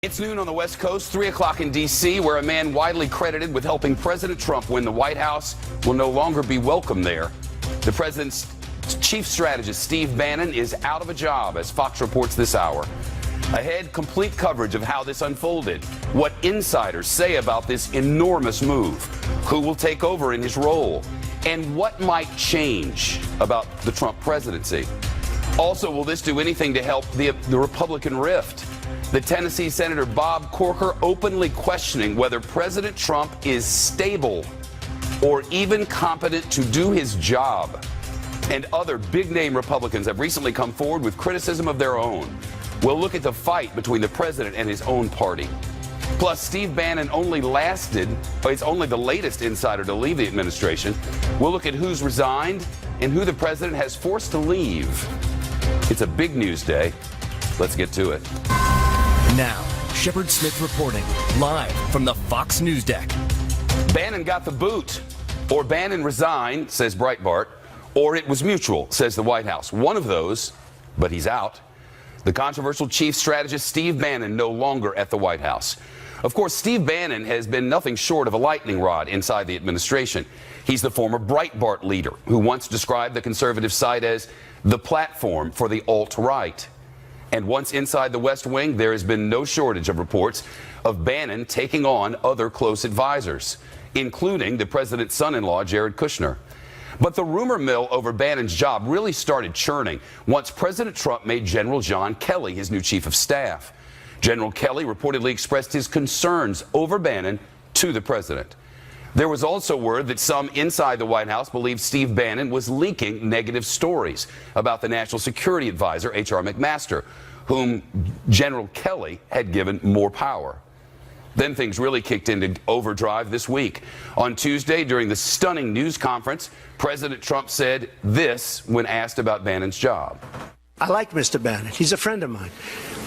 It's noon on the West Coast, 3 o'clock in D.C., where a man widely credited with helping President Trump win the White House will no longer be welcome there. The president's chief strategist, Steve Bannon, is out of a job, as Fox reports this hour. Ahead, complete coverage of how this unfolded, what insiders say about this enormous move, who will take over in his role, and what might change about the Trump presidency. Also, will this do anything to help the Republican rift? The Tennessee Senator Bob Corker openly questioning whether President Trump is stable or even competent to do his job. And other big-name Republicans have recently come forward with criticism of their own. We'll look at the fight between the president and his own party. Plus, Steve Bannon it's only the latest insider to leave the administration. We'll look at who's resigned and who the president has forced to leave. It's a big news day. Let's get to it. Now, Shepard Smith reporting live from the Fox News deck. Bannon got the boot, or Bannon resigned, says Breitbart, or it was mutual, says the White House. One of those, but he's out. The controversial chief strategist Steve Bannon no longer at the White House. Of course, Steve Bannon has been nothing short of a lightning rod inside the administration. He's the former Breitbart leader who once described the conservative site as the platform for the alt-right. And once inside the West Wing, there has been no shortage of reports of Bannon taking on other close advisors, including the president's son-in-law, Jared Kushner. But the rumor mill over Bannon's job really started churning once President Trump made General John Kelly his new chief of staff. General Kelly reportedly expressed his concerns over Bannon to the president. There was also word that some inside the White House believed Steve Bannon was leaking negative stories about the National Security Advisor, H.R. McMaster, whom General Kelly had given more power. Then things really kicked into overdrive this week. On Tuesday, during the stunning news conference, President Trump said this when asked about Bannon's job. I like Mr. Bannon. He's a friend of mine.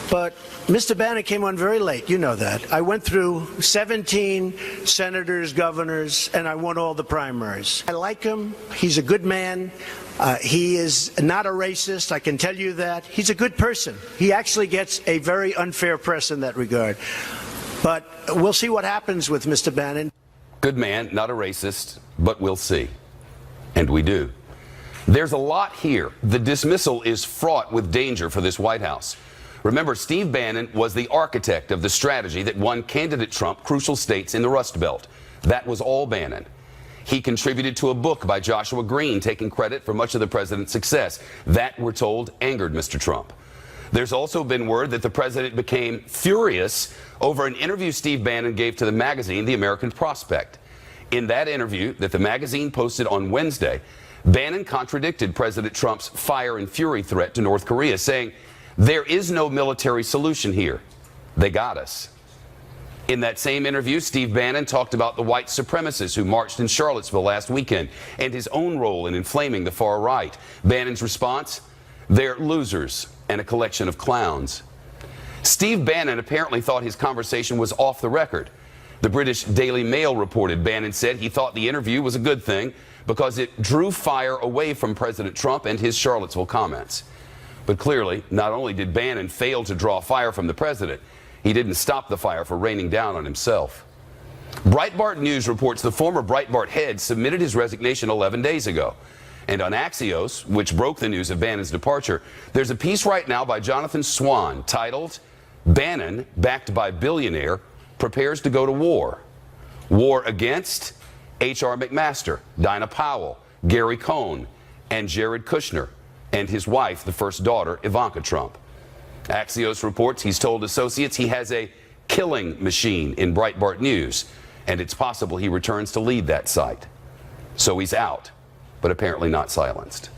But Mr. Bannon came on very late. You know that. I went through 17 senators, governors, and I won all the primaries. I like him. He's a good man. He is not a racist. I can tell you that. He's a good person. He actually gets a very unfair press in that regard. But we'll see what happens with Mr. Bannon. Good man, not a racist, but we'll see. And we do. There's a lot here. The dismissal is fraught with danger for this White House. Remember, Steve Bannon was the architect of the strategy that won candidate Trump crucial states in the Rust Belt. That was all Bannon. He contributed to a book by Joshua Green taking credit for much of the president's success. That, we're told, angered Mr. Trump. There's also been word that the president became furious over an interview Steve Bannon gave to the magazine The American Prospect. In that interview that the magazine posted on Wednesday, Bannon contradicted President Trump's fire and fury threat to North Korea, saying, "There is no military solution here. They got us." In that same interview, Steve Bannon talked about the white supremacists who marched in Charlottesville last weekend and his own role in inflaming the far right. Bannon's response? They're losers and a collection of clowns. Steve Bannon apparently thought his conversation was off the record. The British Daily Mail reported Bannon said he thought the interview was a good thing because it drew fire away from President Trump and his Charlottesville comments. But clearly, not only did Bannon fail to draw fire from the president, he didn't stop the fire for raining down on himself. Breitbart News reports the former Breitbart head submitted his resignation 11 days ago. And on Axios, which broke the news of Bannon's departure, there's a piece right now by Jonathan Swan titled, "Bannon, backed by billionaire, prepares to go to war. War against H.R. McMaster, Dinah Powell, Gary Cohn, and Jared Kushner, and his wife, the first daughter, Ivanka Trump." Axios reports he's told associates he has a killing machine in Breitbart News, and it's possible he returns to lead that site. So he's out, but apparently not silenced.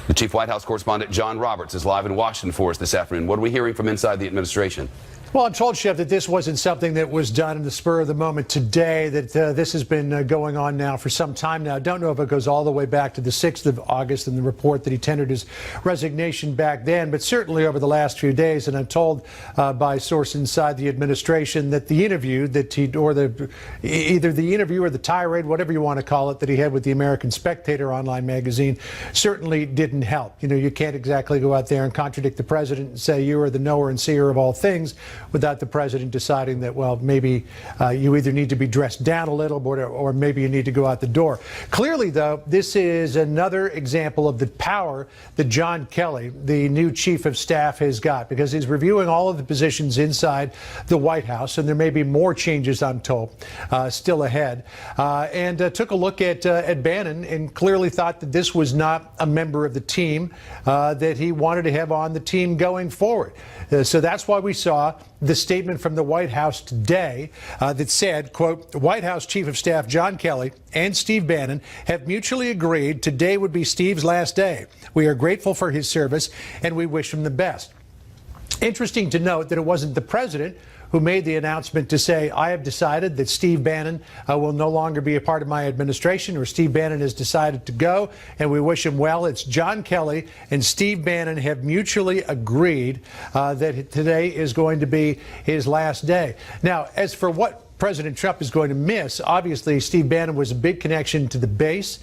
The chief White House correspondent John Roberts is live in Washington for us this afternoon. What are we hearing from inside the administration? Well, I'm told, Chef, that this wasn't something that was done in the spur of the moment today, that this has been going on now for some time now. I don't know if it goes all the way back to the 6th of August and the report that he tendered his resignation back then, but certainly over the last few days. And I'm told by a source inside the administration that the interview that either the interview or the tirade, whatever you want to call it, that he had with the American Spectator online magazine certainly didn't help. You know, you can't exactly go out there and contradict the president and say you are the knower and seer of all things without the president deciding that, well, maybe you either need to be dressed down a little or maybe you need to go out the door. Clearly, though, this is another example of the power that John Kelly, the new chief of staff, has got, because he's reviewing all of the positions inside the White House, and there may be more changes, I'm told, still ahead, and took a look at Bannon and clearly thought that this was not a member of the team that he wanted to have on the team going forward. So that's why we saw the statement from the White House today that said, quote, White House Chief of Staff John Kelly and Steve Bannon have mutually agreed today would be Steve's last day. We are grateful for his service and we wish him the best. Interesting to note that it wasn't the president who made the announcement to say, I have decided that Steve Bannon will no longer be a part of my administration, or Steve Bannon has decided to go, and we wish him well. It's John Kelly and Steve Bannon have mutually agreed that today is going to be his last day. Now, as for what President Trump is going to miss, obviously, Steve Bannon was a big connection to the base.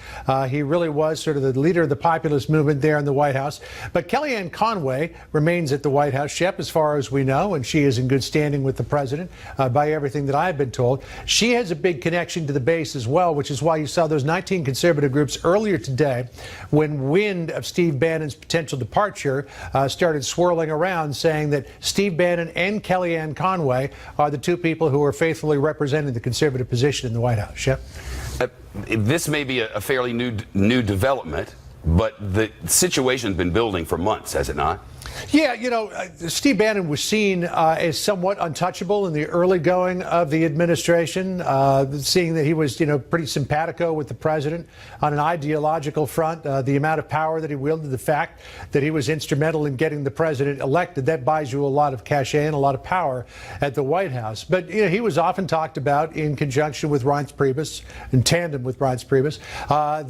He really was sort of the leader of the populist movement there in the White House. But Kellyanne Conway remains at the White House, Shep, as far as we know, and she is in good standing with the president by everything that I've been told. She has a big connection to the base as well, which is why you saw those 19 conservative groups earlier today when wind of Steve Bannon's potential departure started swirling around, saying that Steve Bannon and Kellyanne Conway are the two people who are faithfully representing the conservative position in the White House. Shep? This may be a fairly new development, but the situation's been building for months, has it not? Yeah, you know, Steve Bannon was seen as somewhat untouchable in the early going of the administration, seeing that he was, you know, pretty simpatico with the president on an ideological front. The amount of power that he wielded, the fact that he was instrumental in getting the president elected, that buys you a lot of cachet and a lot of power at the White House. But, you know, he was often talked about in conjunction with Reince Priebus, in tandem with Reince Priebus,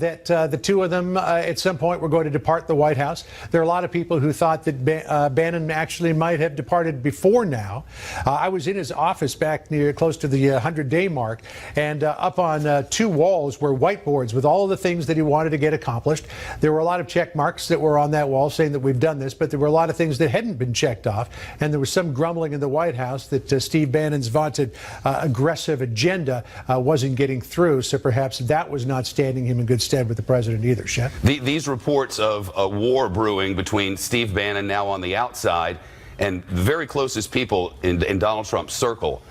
that the two of them at some point were going to depart the White House. There are a lot of people who thought that Bannon actually might have departed before now. I was in his office back near close to the 100-day mark, and up on two walls were whiteboards with all of the things that he wanted to get accomplished. There were a lot of check marks that were on that wall saying that we've done this, but there were a lot of things that hadn't been checked off, and there was some grumbling in the White House that Steve Bannon's vaunted aggressive agenda wasn't getting through, so perhaps that was not standing him in good stead with the president either, Shep. These reports of a war brewing between Steve Bannon, now on the outside, and the very closest people in Donald Trump's circle.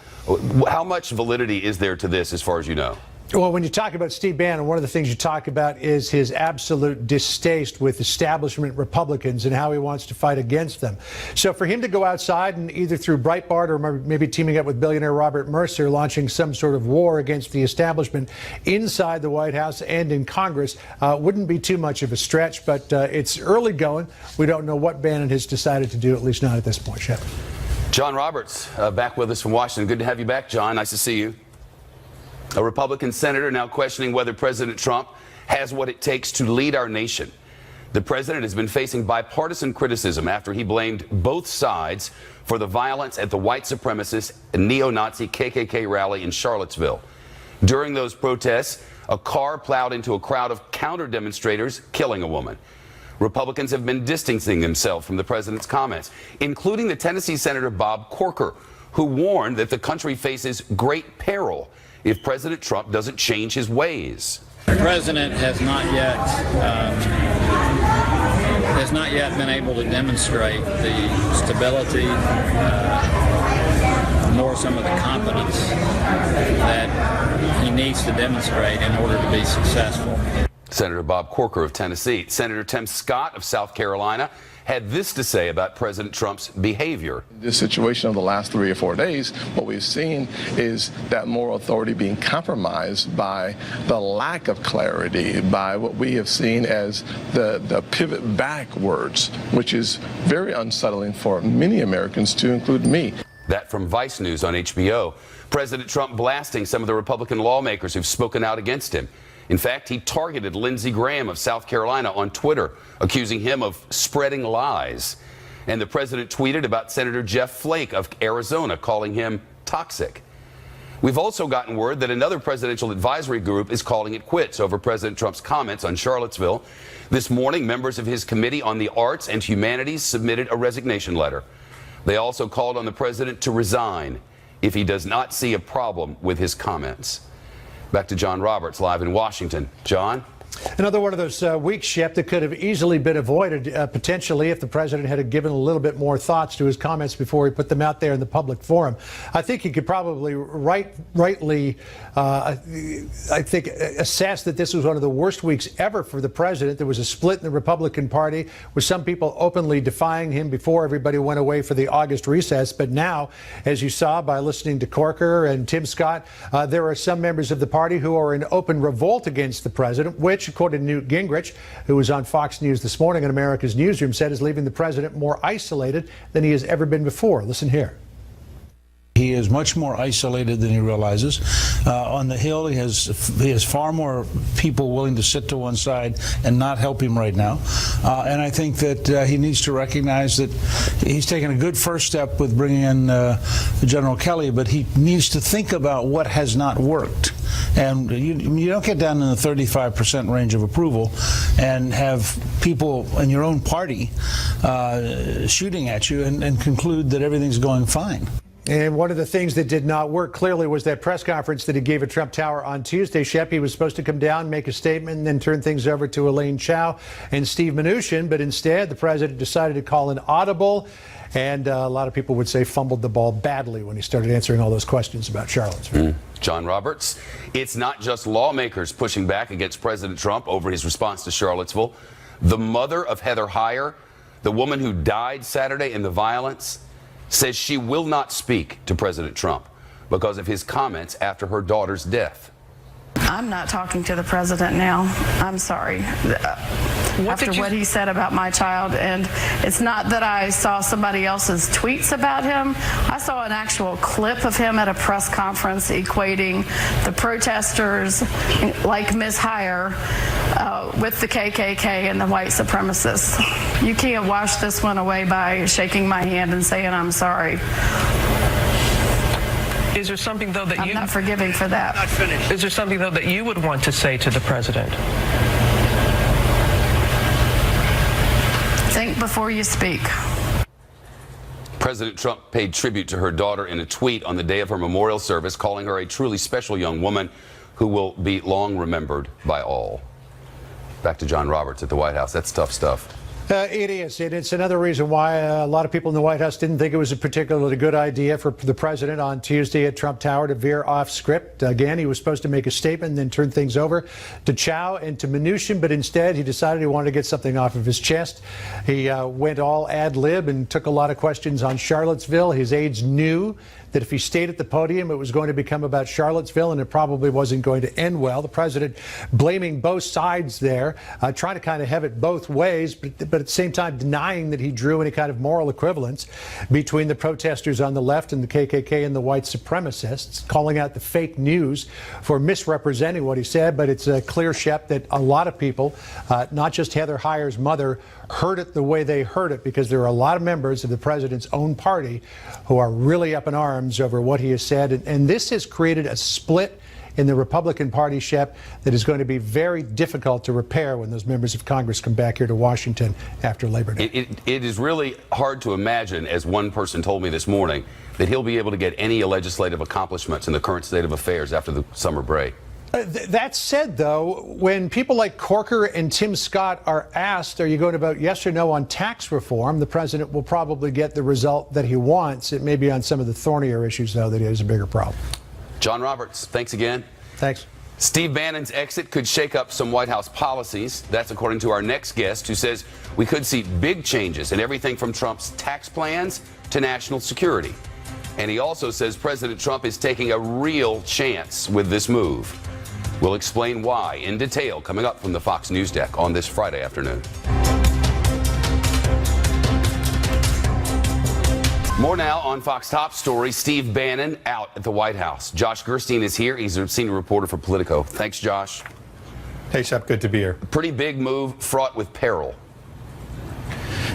How much validity is there to this, as far as you know? Well, when you talk about Steve Bannon, one of the things you talk about is his absolute distaste with establishment Republicans and how he wants to fight against them. So for him to go outside and either through Breitbart or maybe teaming up with billionaire Robert Mercer, launching some sort of war against the establishment inside the White House and in Congress wouldn't be too much of a stretch, but it's early going. We don't know what Bannon has decided to do, at least not at this point, Shep. John Roberts, back with us from Washington. Good to have you back, John. Nice to see you. A Republican senator now questioning whether President Trump has what it takes to lead our nation. The president has been facing bipartisan criticism after he blamed both sides for the violence at the white supremacist and neo-Nazi KKK rally in Charlottesville. During those protests, a car plowed into a crowd of counter-demonstrators, killing a woman. Republicans have been distancing themselves from the president's comments, including the Tennessee Senator Bob Corker, who warned that the country faces great peril if President Trump doesn't change his ways. The president has not yet been able to demonstrate the stability, nor some of the competence that he needs to demonstrate in order to be successful. Senator Bob Corker of Tennessee. Senator Tim Scott of South Carolina had this to say about President Trump's behavior. This situation of the last 3 or 4 days, what we've seen is that moral authority being compromised by the lack of clarity, by what we have seen as the pivot backwards, which is very unsettling for many Americans, to include me. That from Vice News on HBO. President Trump blasting some of the Republican lawmakers who've spoken out against him. In fact, he targeted Lindsey Graham of South Carolina on Twitter, accusing him of spreading lies. And the president tweeted about Senator Jeff Flake of Arizona, calling him toxic. We've also gotten word that another presidential advisory group is calling it quits over President Trump's comments on Charlottesville. This morning, members of his Committee on the Arts and Humanities submitted a resignation letter. They also called on the president to resign if he does not see a problem with his comments. Back to John Roberts, live in Washington. John? Another one of those weeks, Shep, that could have easily been avoided potentially if the president had given a little bit more thoughts to his comments before he put them out there in the public forum. I think he could probably rightly assess that this was one of the worst weeks ever for the president. There was a split in the Republican Party with some people openly defying him before everybody went away for the August recess. But now, as you saw by listening to Corker and Tim Scott, there are some members of the party who are in open revolt against the president, which, according to Newt Gingrich, who was on Fox News this morning in America's Newsroom, said is leaving the president more isolated than he has ever been before. Listen here. He is much more isolated than he realizes. On the Hill, he has far more people willing to sit to one side and not help him right now. And I think that he needs to recognize that he's taken a good first step with bringing in General Kelly, but he needs to think about what has not worked. And you don't get down in the 35% range of approval and have people in your own party shooting at you and conclude that everything's going fine. And one of the things that did not work clearly was that press conference that he gave at Trump Tower on Tuesday. Shep, he was supposed to come down, make a statement, and then turn things over to Elaine Chao and Steve Mnuchin. But instead, the president decided to call an audible. And a lot of people would say fumbled the ball badly when he started answering all those questions about Charlottesville. John Roberts. It's not just lawmakers pushing back against President Trump over his response to Charlottesville. The mother of Heather Heyer, the woman who died Saturday in the violence, says she will not speak to President Trump because of his comments after her daughter's death. I'm not talking to the president now. I'm sorry. After what he said about my child, and it's not that I saw somebody else's tweets about him. I saw an actual clip of him at a press conference equating the protesters like Ms. Heyer with the KKK and the white supremacists. You can't wash this one away by shaking my hand and saying I'm sorry. Is there something, though, that I'm not forgiving for that. Not finished. Is there something, though, that you would want to say to the president? Think before you speak. President Trump paid tribute to her daughter in a tweet on the day of her memorial service, calling her a truly special young woman who will be long remembered by all. Back to John Roberts at the White House. That's tough stuff. It is. And it's another reason why a lot of people in the White House didn't think it was a particularly good idea for the president on Tuesday at Trump Tower to veer off script. Again, he was supposed to make a statement and then turn things over to Chao and to Mnuchin, but instead he decided he wanted to get something off of his chest. He went all ad lib and took a lot of questions on Charlottesville. His aides knew that if he stayed at the podium, it was going to become about Charlottesville, and it probably wasn't going to end well. The president blaming both sides there, trying to kind of have it both ways, but at the same time denying that he drew any kind of moral equivalence between the protesters on the left and the KKK and the white supremacists, calling out the fake news for misrepresenting what he said. But it's clear, Shep, that a lot of people, not just Heather Heyer's mother, heard it the way they heard it, because there are a lot of members of the president's own party who are really up in arms over what he has said. And this has created a split in the Republican Party, Shep, that is going to be very difficult to repair when those members of Congress come back here to Washington after Labor Day. It is really hard to imagine, as one person told me this morning, that he'll be able to get any legislative accomplishments in the current state of affairs after the summer break. That said, though, when people like Corker and Tim Scott are asked, are you going to vote yes or no on tax reform, the president will probably get the result that he wants. It may be on some of the thornier issues, though, that is a bigger problem. John Roberts, thanks again. Thanks. Steve Bannon's exit could shake up some White House policies. That's according to our next guest, who says we could see big changes in everything from Trump's tax plans to national security. And he also says President Trump is taking a real chance with this move. We'll explain why in detail coming up from the Fox News Deck on this Friday afternoon. More now on Fox Top Story. Steve Bannon out at the White House. Josh Gerstein is here. He's a senior reporter for Politico. Thanks, Josh. Hey, Shep. Good to be here. Pretty big move, fraught with peril.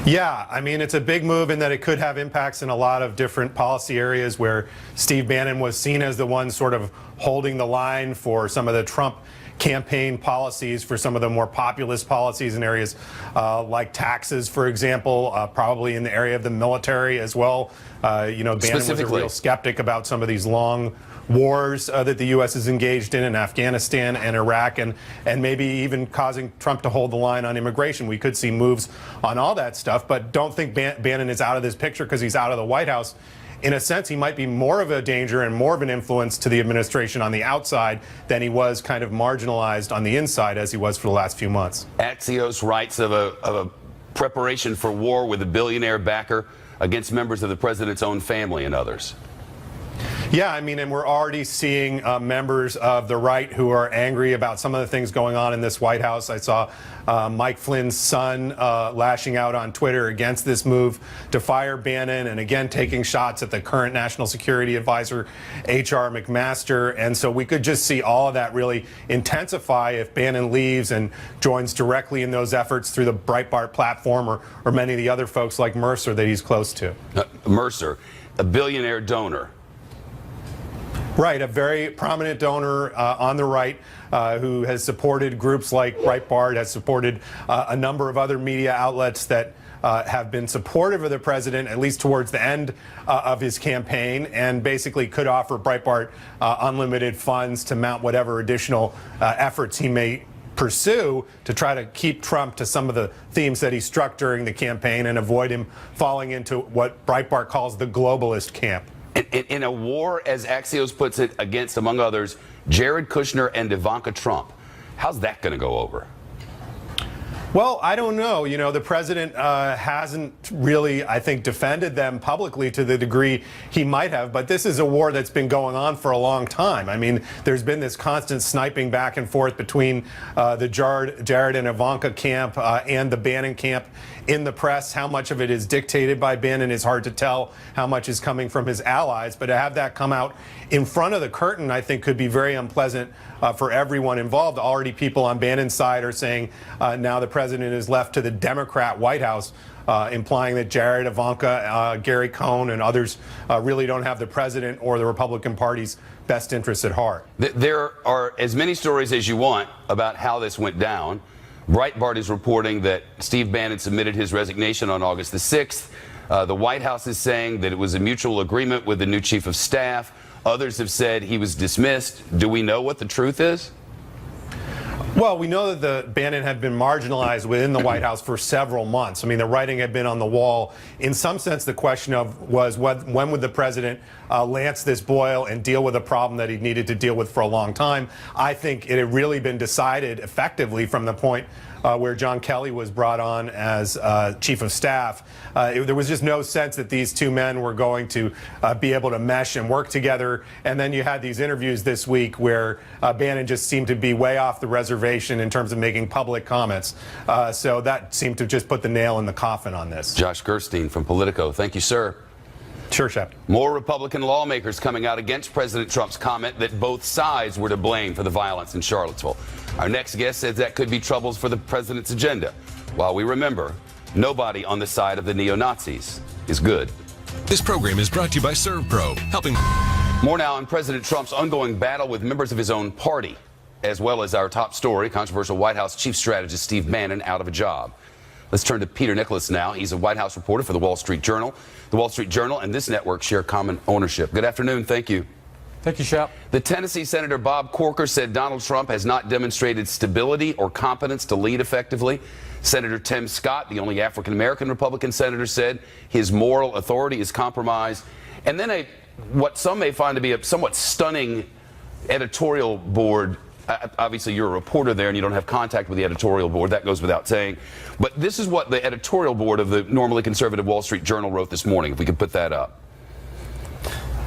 Yeah, I mean, it's a big move in that it could have impacts in a lot of different policy areas where Steve Bannon was seen as the one sort of holding the line for some of the Trump campaign policies for some of the more populist policies in areas like taxes, for example, probably in the area of the military as well. Bannon was a real skeptic about some of these long wars that the U.S. is engaged in Afghanistan and Iraq, and maybe even causing Trump to hold the line on immigration. We could see moves on all that stuff, but don't think Bannon is out of this picture because he's out of the White House. In a sense, he might be more of a danger and more of an influence to the administration on the outside than he was kind of marginalized on the inside as he was for the last few months. Axios writes of a preparation for war with a billionaire backer against members of the president's own family and others. Yeah, and we're already seeing members of the right who are angry about some of the things going on in this White House. I saw Mike Flynn's son lashing out on Twitter against this move to fire Bannon, and again taking shots at the current National Security Advisor, H.R. McMaster. And so we could just see all of that really intensify if Bannon leaves and joins directly in those efforts through the Breitbart platform or many of the other folks like Mercer that he's close to. Mercer, a billionaire donor. Right, a very prominent donor on the right who has supported groups like Breitbart, has supported a number of other media outlets that have been supportive of the president, at least towards the end of his campaign, and basically could offer Breitbart unlimited funds to mount whatever additional efforts he may pursue to try to keep Trump to some of the themes that he struck during the campaign and avoid him falling into what Breitbart calls the globalist camp. In a war, as Axios puts it, against, among others, Jared Kushner and Ivanka Trump, how's that going to go over? Well, I don't know. The president hasn't really, I think, defended them publicly to the degree he might have. But this is a war that's been going on for a long time. There's been this constant sniping back and forth between the Jared and Ivanka camp and the Bannon camp in the press. How much of it is dictated by Bannon is hard to tell. How much is coming from his allies. But to have that come out in front of the curtain, I think, could be very unpleasant for everyone involved. Already people on Bannon's side are saying now the president is left to the Democrat White House, implying that Jared, Ivanka, Gary Cohn, and others really don't have the president or the Republican Party's best interests at heart. There are as many stories as you want about how this went down. Breitbart is reporting that Steve Bannon submitted his resignation on August the 6th. The White House is saying that it was a mutual agreement with the new chief of staff. Others have said he was dismissed. Do we know what the truth is? Well, we know that the Bannon had been marginalized within the White House for several months. The writing had been on the wall. In some sense, the question was when would the president lance this boil and deal with a problem that he needed to deal with for a long time. I think it had really been decided effectively from the point where John Kelly was brought on as chief of staff. There was just no sense that these two men were going to be able to mesh and work together. And then you had these interviews this week where Bannon just seemed to be way off the reservation in terms of making public comments. So that seemed to just put the nail in the coffin on this. Josh Gerstein from Politico. Thank you, sir. Sure, Shep. More Republican lawmakers coming out against President Trump's comment that both sides were to blame for the violence in Charlottesville. Our next guest says that could be troubles for the president's agenda. While we remember, nobody on the side of the neo-Nazis is good. This program is brought to you by ServPro, helping. More now on President Trump's ongoing battle with members of his own party, as well as our top story, controversial White House chief strategist Steve Bannon out of a job. Let's turn to Peter Nicholas now. He's a White House reporter for the Wall Street Journal. The Wall Street Journal and this network share common ownership. Good afternoon. Thank you. Thank you, Shep. The Tennessee Senator Bob Corker said Donald Trump has not demonstrated stability or competence to lead effectively. Senator Tim Scott, the only African-American Republican senator, said his moral authority is compromised. And then what some may find to be a somewhat stunning editorial board. Obviously, you're a reporter there and you don't have contact with the editorial board. That goes without saying. But this is what the editorial board of the normally conservative Wall Street Journal wrote this morning, if we could put that up.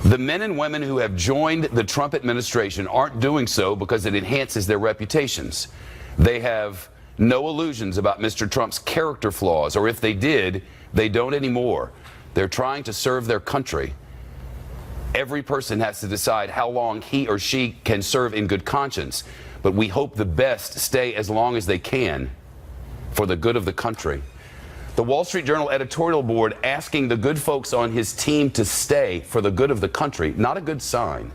The men and women who have joined the Trump administration aren't doing so because it enhances their reputations. They have no illusions about Mr. Trump's character flaws, or if they did, they don't anymore. They're trying to serve their country. Every person has to decide how long he or she can serve in good conscience, but we hope the best stay as long as they can for the good of the country. The Wall Street Journal editorial board asking the good folks on his team to stay for the good of the country, not a good sign.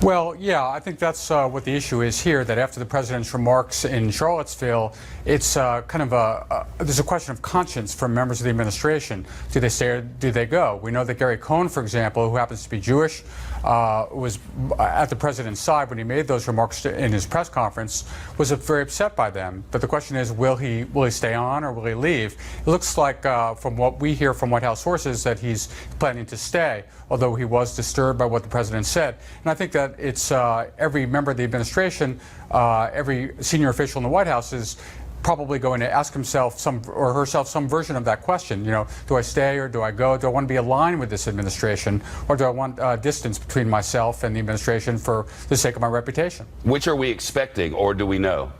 Well, yeah, I think that's what the issue is here, that after the president's remarks in Charlottesville, it's there's a question of conscience from members of the administration. Do they stay or do they go? We know that Gary Cohn, for example, who happens to be Jewish, was at the president's side when he made those remarks in his press conference, was very upset by them. But the question is, will he stay on or will he leave? It looks like, from what we hear from White House sources, that he's planning to stay, although he was disturbed by what the president said. And I think that it's every member of the administration, every senior official in the White House is probably going to ask himself or herself some version of that question. You know, do I stay or do I go? Do I want to be aligned with this administration, or do I want distance between myself and the administration for the sake of my reputation? Which are we expecting, or do we know?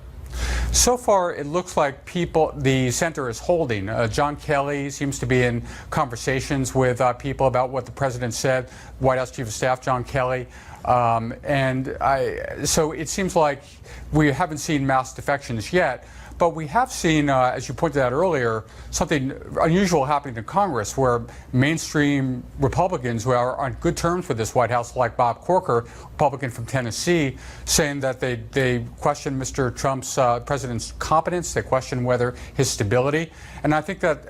So far, it looks like the center is holding. John Kelly seems to be in conversations with people about what the president said. White House Chief of Staff John Kelly. So it seems like we haven't seen mass defections yet. But we have seen, as you pointed out earlier, something unusual happening in Congress, where mainstream Republicans who are on good terms with this White House, like Bob Corker, Republican from Tennessee, saying that they question Mr. Trump's president's competence, they question whether his stability. And I think that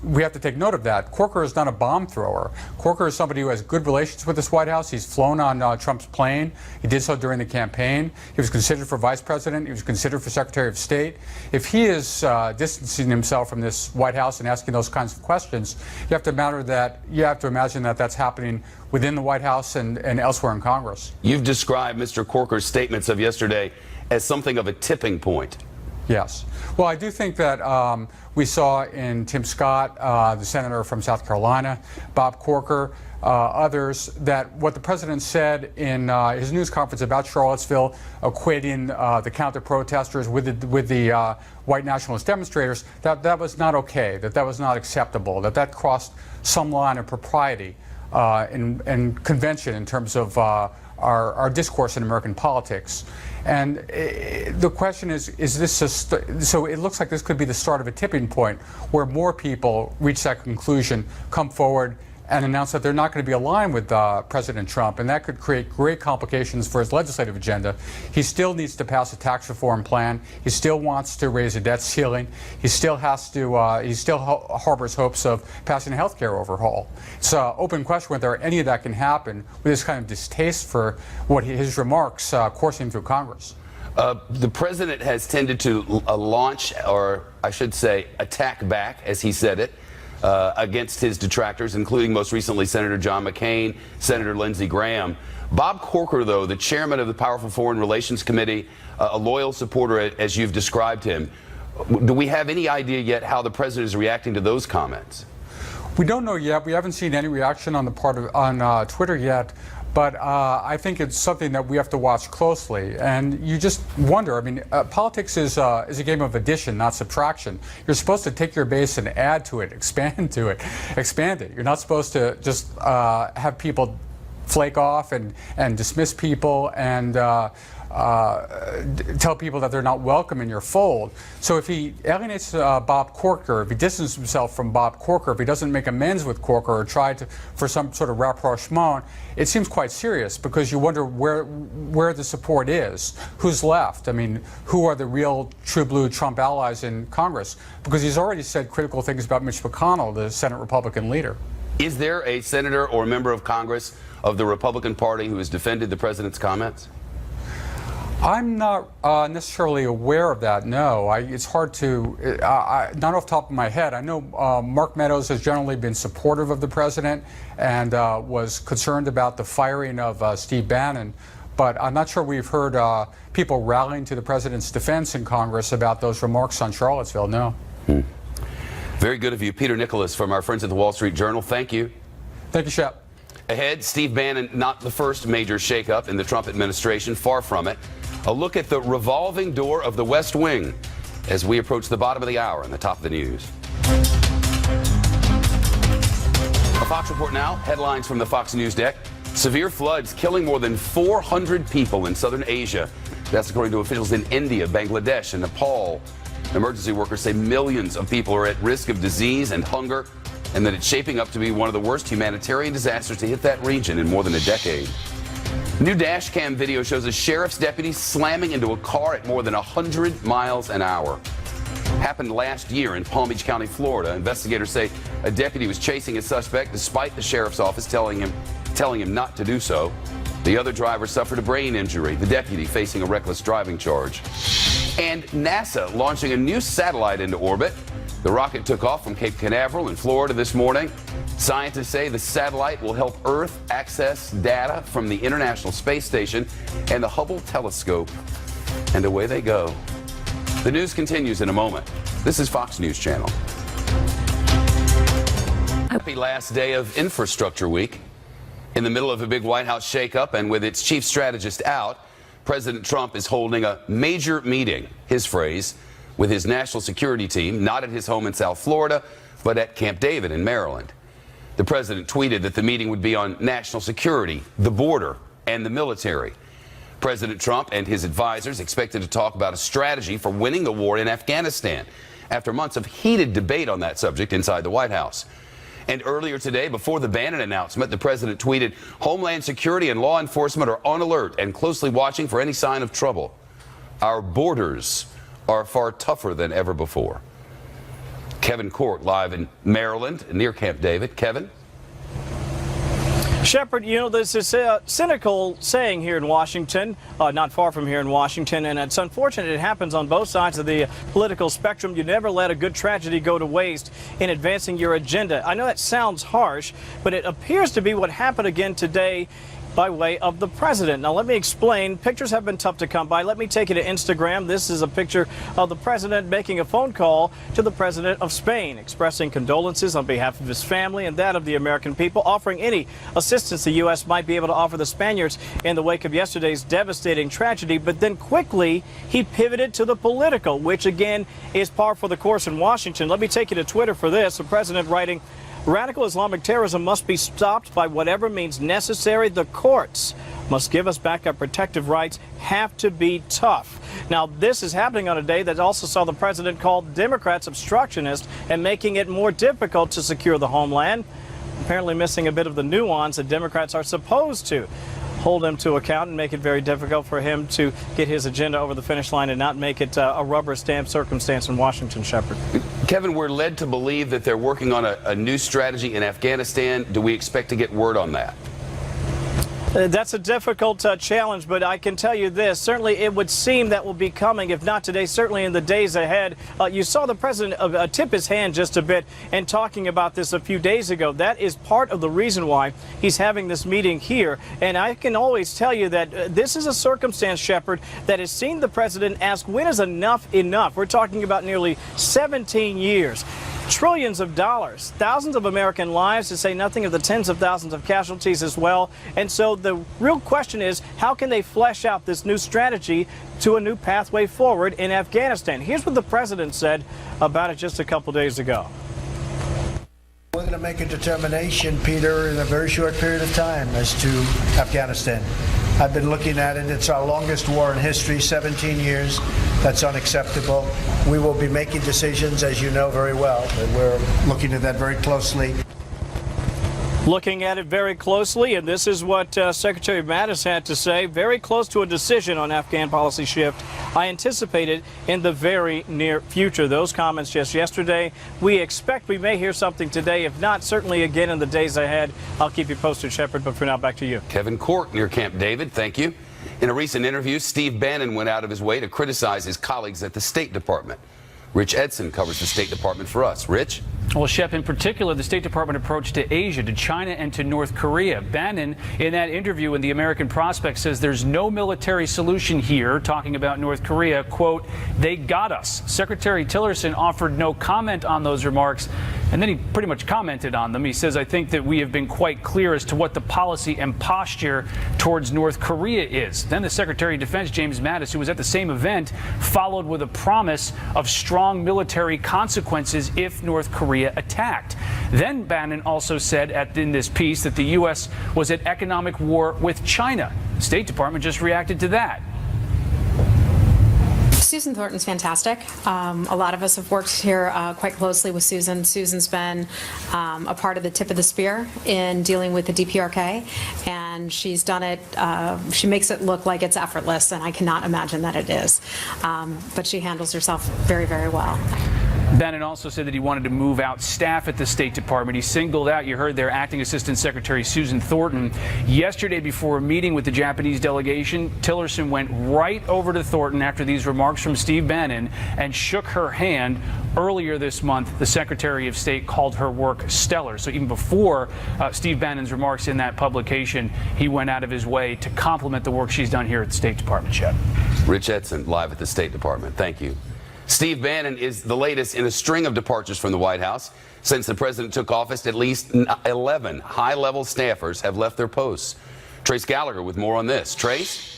we have to take note of that. Corker is not a bomb thrower. Corker is somebody who has good relations with this White House. He's flown on Trump's plane. He did so during the campaign. He was considered for vice president. He was considered for Secretary of State. If he is distancing himself from this White House and asking those kinds of questions, you have to imagine that that's happening within the White House and elsewhere in Congress. You've described Mr. Corker's statements of yesterday as something of a tipping point. Yes. Well, I do think that we saw in Tim Scott, the senator from South Carolina, Bob Corker, others, that what the president said in his news conference about Charlottesville, equating the counter-protesters with the white nationalist demonstrators, that was not okay, that was not acceptable, that crossed some line of propriety and convention in terms of our discourse in American politics. And the question is this so it looks like this could be the start of a tipping point where more people reach that conclusion, come forward, and announce that they're not going to be aligned with President Trump, and that could create great complications for his legislative agenda. He still needs to pass a tax reform plan. He still wants to raise a debt ceiling. He still has to. He still harbors hopes of passing a health care overhaul. It's an open question whether any of that can happen with this kind of distaste for what his remarks coursing through Congress. The president has tended to launch, or I should say, attack back, as he said it, against his detractors, including most recently Senator John McCain, Senator Lindsey Graham. Bob Corker, though, the chairman of the powerful Foreign Relations Committee, a loyal supporter, as you've described him, do we have any idea yet how the president is reacting to those comments? We don't know yet. We haven't seen any reaction on the part of on Twitter yet. But I think it's something that we have to watch closely. And you just wonder, I mean, politics is a game of addition, not subtraction. You're supposed to take your base and add to it, expand it. You're not supposed to just have people flake off and dismiss people and tell people that they're not welcome in your fold. So if he alienates Bob Corker, if he distances himself from Bob Corker, if he doesn't make amends with Corker or try for some sort of rapprochement, it seems quite serious, because you wonder where the support is, who's left. I mean, who are the real true blue Trump allies in Congress? Because he's already said critical things about Mitch McConnell, the Senate Republican leader. Is there a senator or member of Congress of the Republican Party who has defended the president's comments? I'm not necessarily aware of that, no. It's hard to, not off the top of my head. I know Mark Meadows has generally been supportive of the president and was concerned about the firing of Steve Bannon, but I'm not sure we've heard people rallying to the president's defense in Congress about those remarks on Charlottesville, no. Very good of you. Peter Nicholas from our friends at the Wall Street Journal, thank you. Thank you, Shep. Ahead, Steve Bannon, not the first major shakeup in the Trump administration, far from it. A look at the revolving door of the West Wing as we approach the bottom of the hour and the top of the news. A Fox report now. Headlines from the Fox News deck. Severe floods killing more than 400 people in southern Asia. That's according to officials in India, Bangladesh, and Nepal. Emergency workers say millions of people are at risk of disease and hunger, and that it's shaping up to be one of the worst humanitarian disasters to hit that region in more than a decade. New dash cam video shows a sheriff's deputy slamming into a car at more than 100 miles an hour. Happened last year in Palm Beach County, Florida. Investigators say a deputy was chasing a suspect despite the sheriff's office telling him not to do so. The other driver suffered a brain injury, the deputy facing a reckless driving charge. And NASA launching a new satellite into orbit. The rocket took off from Cape Canaveral in Florida this morning. Scientists say the satellite will help Earth access data from the International Space Station and the Hubble telescope. And away they go. The news continues in a moment. This is Fox News Channel. Happy last day of Infrastructure Week. In the middle of a big White House shakeup and with its chief strategist out, President Trump is holding a major meeting, his phrase, with his national security team, not at his home in South Florida, but at Camp David in Maryland. The president tweeted that the meeting would be on national security, the border, and the military. President Trump and his advisors expected to talk about a strategy for winning the war in Afghanistan after months of heated debate on that subject inside the White House. And earlier today, before the Bannon announcement, the president tweeted, "Homeland Security and law enforcement are on alert and closely watching for any sign of trouble. Our borders are far tougher than ever before." Kevin Court live in Maryland near Camp David. Kevin? Shepard, you know, this is a cynical saying here in Washington, not far from here in Washington, and it's unfortunate it happens on both sides of the political spectrum. You never let a good tragedy go to waste in advancing your agenda. I know that sounds harsh, but it appears to be what happened again today by way of the president. Now, let me explain. Pictures have been tough to come by. Let me take you to Instagram. This is a picture of the president making a phone call to the president of Spain, expressing condolences on behalf of his family and that of the American people, offering any assistance the U.S. might be able to offer the Spaniards in the wake of yesterday's devastating tragedy. But then quickly, he pivoted to the political, which again is par for the course in Washington. Let me take you to Twitter for this. The president writing, "Radical Islamic terrorism must be stopped by whatever means necessary. The courts must give us back our protective rights, have to be tough." Now, this is happening on a day that also saw the president call Democrats obstructionist and making it more difficult to secure the homeland, apparently missing a bit of the nuance that Democrats are supposed to hold him to account and make it very difficult for him to get his agenda over the finish line and not make it a rubber stamp circumstance in Washington, Shepard. Kevin, we're led to believe that they're working on a new strategy in Afghanistan. Do we expect to get word on that? That's a difficult challenge, but I can tell you this. Certainly it would seem that will be coming, if not today, certainly in the days ahead. You saw the president tip his hand just a bit in talking about this a few days ago. That is part of the reason why he's having this meeting here. And I can always tell you that this is a circumstance, Shepard, that has seen the president ask, when is enough enough? We're talking about nearly 17 years. Trillions of dollars, thousands of American lives, to say nothing of the tens of thousands of casualties as well. And so the real question is, how can they flesh out this new strategy to a new pathway forward in Afghanistan? Here's what the president said about it just a couple days ago. We're going to make a determination, Peter, in a very short period of time as to Afghanistan. I've been looking at it. It's our longest war in history, 17 years. That's unacceptable. We will be making decisions, as you know very well, and we're looking at that very closely. Looking at it very closely, and this is what Secretary Mattis had to say, very close to a decision on Afghan policy shift. I anticipate it in the very near future. Those comments just yesterday. We expect we may hear something today. If not, certainly again in the days ahead. I'll keep you posted, Shepard, but for now, back to you. Kevin Court near Camp David, thank you. In a recent interview, Steve Bannon went out of his way to criticize his colleagues at the State Department. Rich Edson covers the State Department for us. Rich? Well, Shep, in particular, the State Department approach to Asia, to China, and to North Korea. Bannon, in that interview in the American Prospect, says there's no military solution here, talking about North Korea. Quote, "They got us." Secretary Tillerson offered no comment on those remarks, and then he pretty much commented on them. He says, "I think that we have been quite clear as to what the policy and posture towards North Korea is." Then the Secretary of Defense, James Mattis, who was at the same event, followed with a promise of strong military consequences if North Korea attacked. Then Bannon also said in this piece that the U.S. was at economic war with China. The State Department just reacted to that. Susan Thornton's fantastic. A lot of us have worked here quite closely with Susan. Susan's been a part of the tip of the spear in dealing with the DPRK, and she's done it. She makes it look like it's effortless, and I cannot imagine that it is. But she handles herself very, very well. Bannon also said that he wanted to move out staff at the State Department. He singled out, you heard there, Acting Assistant Secretary Susan Thornton. Yesterday, before a meeting with the Japanese delegation, Tillerson went right over to Thornton after these remarks from Steve Bannon and shook her hand. Earlier this month, the Secretary of State called her work stellar. So even before Steve Bannon's remarks in that publication, he went out of his way to compliment the work she's done here at the State Department, Shep. Rich Edson, live at the State Department. Thank you. Steve Bannon is the latest in a string of departures from the White House. Since the president took office, at least 11 high-level staffers have left their posts. Trace Gallagher with more on this. Trace?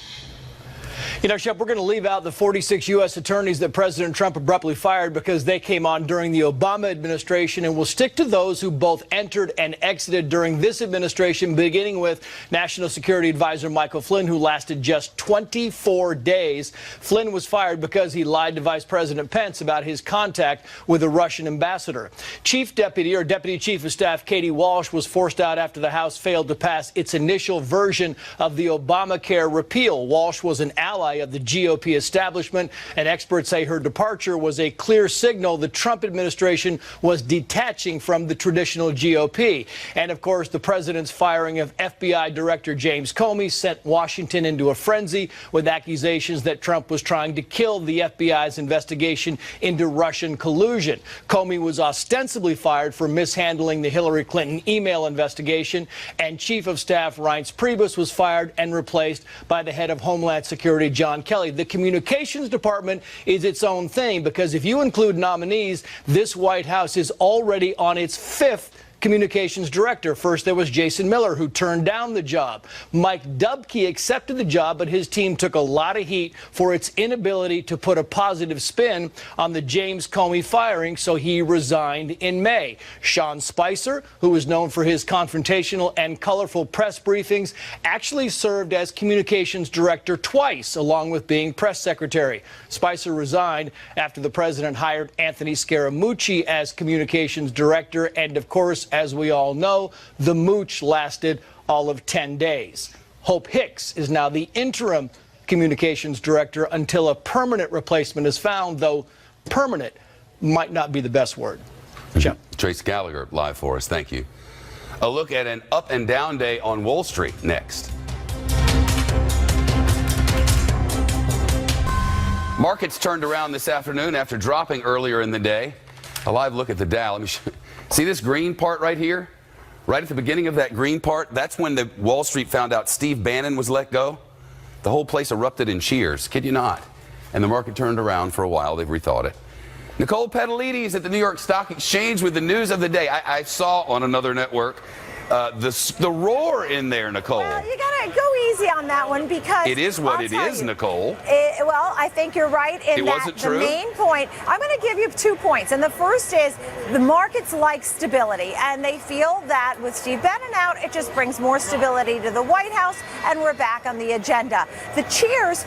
You know, Shep, we're going to leave out the 46 U.S. attorneys that President Trump abruptly fired because they came on during the Obama administration, and we'll stick to those who both entered and exited during this administration, beginning with National Security Advisor Michael Flynn, who lasted just 24 days. Flynn was fired because he lied to Vice President Pence about his contact with the Russian ambassador. Deputy Chief of Staff Katie Walsh was forced out after the House failed to pass its initial version of the Obamacare repeal. Walsh was an ally of the GOP establishment, and experts say her departure was a clear signal the Trump administration was detaching from the traditional GOP. And of course, the president's firing of FBI Director James Comey sent Washington into a frenzy with accusations that Trump was trying to kill the FBI's investigation into Russian collusion. Comey was ostensibly fired for mishandling the Hillary Clinton email investigation, and Chief of Staff Reince Priebus was fired and replaced by the head of Homeland Security, John Kelly. The communications department is its own thing, because if you include nominees, this White House is already on its 5th communications director. First, there was Jason Miller, who turned down the job. Mike Dubke accepted the job, but his team took a lot of heat for its inability to put a positive spin on the James Comey firing, so he resigned in May. Sean Spicer, who is known for his confrontational and colorful press briefings, actually served as communications director twice, along with being press secretary. Spicer resigned after the president hired Anthony Scaramucci as communications director, and of course, as we all know, the mooch lasted all of 10 days. Hope Hicks is now the interim communications director until a permanent replacement is found, though permanent might not be the best word. Trace Gallagher live for us. Thank you. A look at an up and down day on Wall Street next. Markets turned around this afternoon after dropping earlier in the day. A live look at the Dow. Let me see this green part right here? Right at the beginning of that green part, that's when the Wall Street found out Steve Bannon was let go. The whole place erupted in cheers. Kid you not. And the market turned around for a while. They've rethought it. Nicole Petalides at the New York Stock Exchange with the news of the day. I saw on another network the roar in there, Nicole. Well, you gotta go easy on that one, because it is what it is, Nicole. Well, I think you're right in that the main point. I'm going to give you 2 points, and the first is the markets like stability, and they feel that with Steve Bannon out, it just brings more stability to the White House, and we're back on the agenda. The cheers,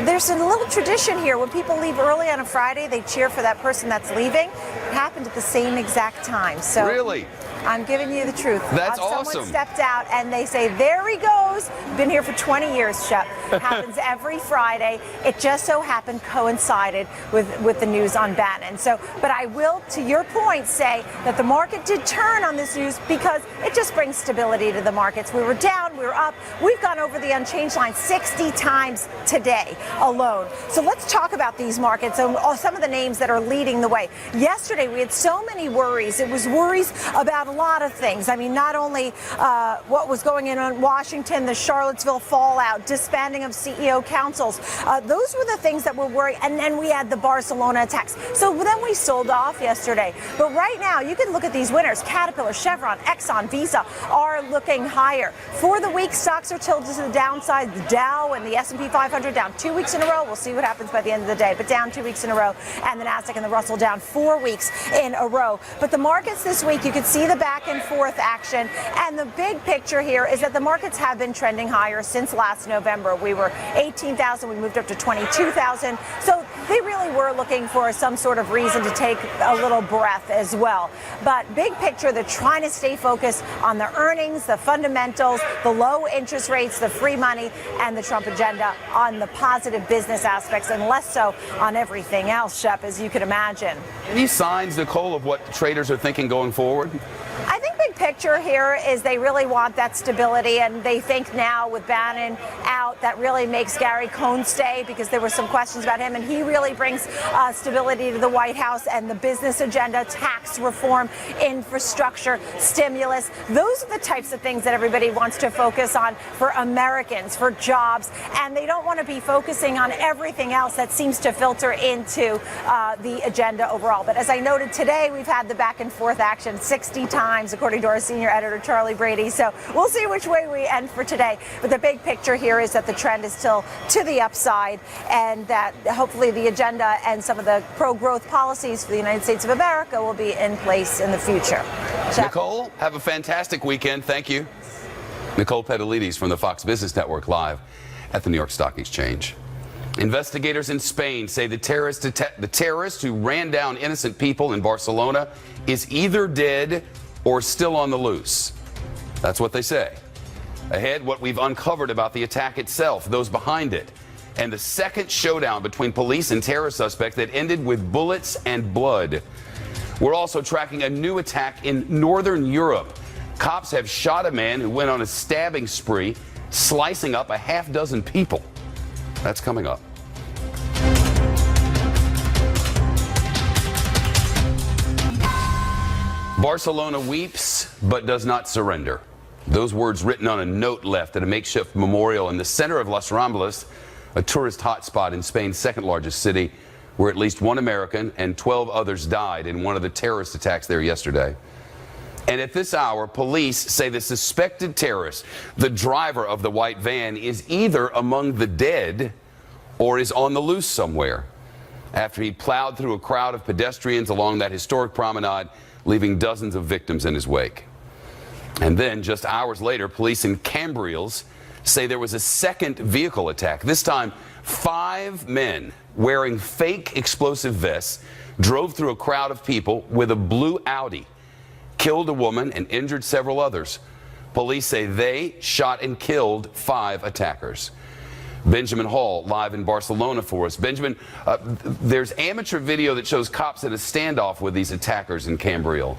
there's a little tradition here. When people leave early on a Friday, they cheer for that person that's leaving. It happened at the same exact time. So really? I'm giving you the truth. That's awesome. Someone stepped out and they say, there he goes. Been here for 20 years, Shep. It happens every Friday. It just so happened coincided with the news on Bannon. So, but I will, to your point, say that the market did turn on this news because it just brings stability to the markets. We were down, we were up. We've gone over the unchanged line 60 times today alone. So let's talk about these markets and some of the names that are leading the way. Yesterday, we had so many worries. It was worries about a lot of things. I mean, not only what was going on in Washington, the Charlottesville fallout, disbanding of CEO councils. Those were the things that were worrying. And then we had the Barcelona attacks. So then we sold off yesterday. But right now, you can look at these winners. Caterpillar, Chevron, Exxon, Visa are looking higher. For the week, stocks are tilted to the downside. The Dow and the S&P 500 down 2 weeks in a row. We'll see what happens by the end of the day. But down 2 weeks in a row. And the Nasdaq and the Russell down 4 weeks in a row. But the markets this week, you can see the back and forth action. And the big picture here is that the markets have been trending higher since last November. We were 18,000, we moved up to 22,000. So they really were looking for some sort of reason to take a little breath as well. But big picture, they're trying to stay focused on the earnings, the fundamentals, the low interest rates, the free money, and the Trump agenda on the positive business aspects, and less so on everything else, Shep, as you could imagine. Any signs, Nicole, of what traders are thinking going forward? I think big picture here is they really want that stability, and they think now with Bannon out, that really makes Gary Cohn stay, because there were some questions about him, and he really brings stability to the White House and the business agenda, tax reform, infrastructure, stimulus. Those are the types of things that everybody wants to focus on for Americans, for jobs, and they don't want to be focusing on everything else that seems to filter into the agenda overall. But as I noted today, we've had the back and forth action 60 times, according to our senior editor, Charlie Brady. So we'll see which way we end for today. But the big picture here is that the trend is still to the upside, and that hopefully the agenda and some of the pro-growth policies for the United States of America will be in place in the future. Nicole, have a fantastic weekend. Thank you. Nicole Petalides from the Fox Business Network, live at the New York Stock Exchange. Investigators in Spain say the terrorist who ran down innocent people in Barcelona is either dead or still on the loose. That's what they say. Ahead, what we've uncovered about the attack itself, those behind it, and the second showdown between police and terror suspects that ended with bullets and blood. We're also tracking a new attack in northern Europe. Cops have shot a man who went on a stabbing spree, slicing up a half dozen people. That's coming up. Barcelona weeps but does not surrender. Those words written on a note left at a makeshift memorial in the center of Las Ramblas, a tourist hotspot in Spain's second largest city, where at least one American and 12 others died in one of the terrorist attacks there yesterday. And at this hour, police say the suspected terrorist, the driver of the white van, is either among the dead or is on the loose somewhere after he plowed through a crowd of pedestrians along that historic promenade, leaving dozens of victims in his wake. And then, just hours later, police in Cambrils say there was a second vehicle attack. This time, 5 men wearing fake explosive vests drove through a crowd of people with a blue Audi, killed a woman and injured several others. Police say they shot and killed 5 attackers. Benjamin Hall, live in Barcelona for us. Benjamin, there's amateur video that shows cops in a standoff with these attackers in Cambrils.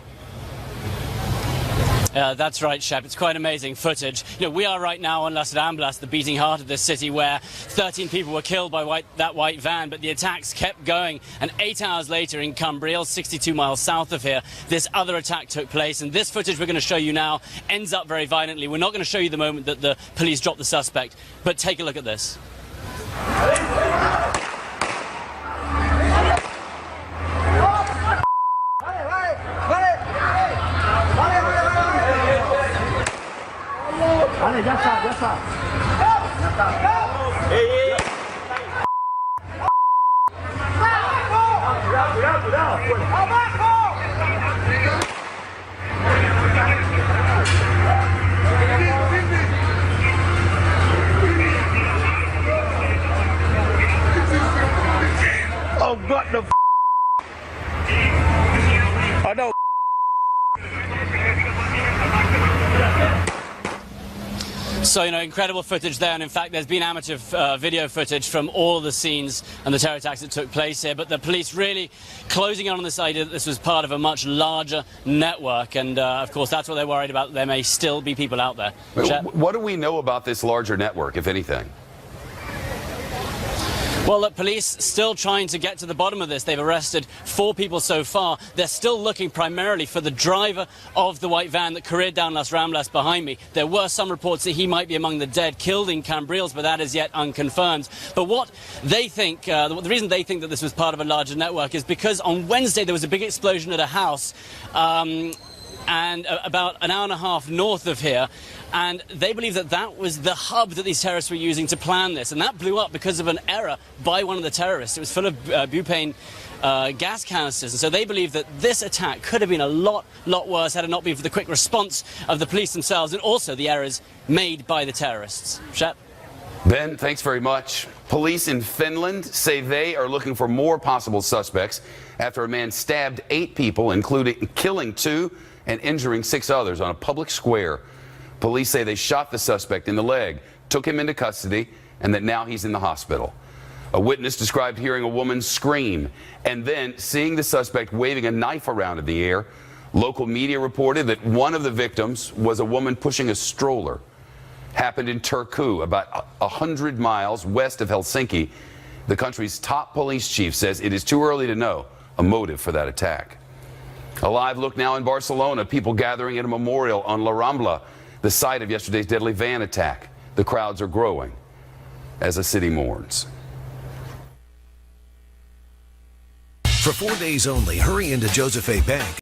That's right, Shep. It's quite amazing footage. You know, we are right now on Las Ramblas, the beating heart of this city, where 13 people were killed by that white van, but the attacks kept going. And 8 hours later in Cambrils, 62 miles south of here, this other attack took place. And this footage we're going to show you now ends up very violently. We're not going to show you the moment that the police dropped the suspect, but take a look at this. Vale, ya está, ya está. Ya está. ¡Ey! Cuidado, cuidado, cuidado. ¡Abajo! Oh, what the I know. So, you know, incredible footage there, and in fact there's been amateur video footage from all of the scenes and the terror attacks that took place here, but the police really closing in on this idea that this was part of a much larger network, and of course that's what they're worried about. There may still be people out there. What do we know about this larger network, if anything? Well, the police still trying to get to the bottom of this. They've arrested 4 people so far. They're still looking primarily for the driver of the white van that careered down Las Ramblas behind me. There were some reports that he might be among the dead killed in Cambrils, but that is yet unconfirmed. But what they think, the reason they think that this was part of a larger network is because on Wednesday there was a big explosion at a house and about an hour and a half north of here. And they believe that that was the hub that these terrorists were using to plan this. And that blew up because of an error by one of the terrorists. It was full of butane gas canisters. And so they believe that this attack could have been a lot worse had it not been for the quick response of the police themselves and also the errors made by the terrorists. Shep? Ben, thanks very much. Police in Finland say they are looking for more possible suspects after a man stabbed 8 people, including killing 2 and injuring 6 others on a public square. Police say they shot the suspect in the leg, took him into custody, and that now he's in the hospital. A witness described hearing a woman scream and then seeing the suspect waving a knife around in the air. Local media reported that one of the victims was a woman pushing a stroller. Happened in Turku, about 100 miles west of Helsinki. The country's top police chief says it is too early to know a motive for that attack. A live look now in Barcelona, people gathering at a memorial on La Rambla, the site of yesterday's deadly van attack. The crowds are growing as the city mourns. For 4 days only, hurry into Joseph A. Bank.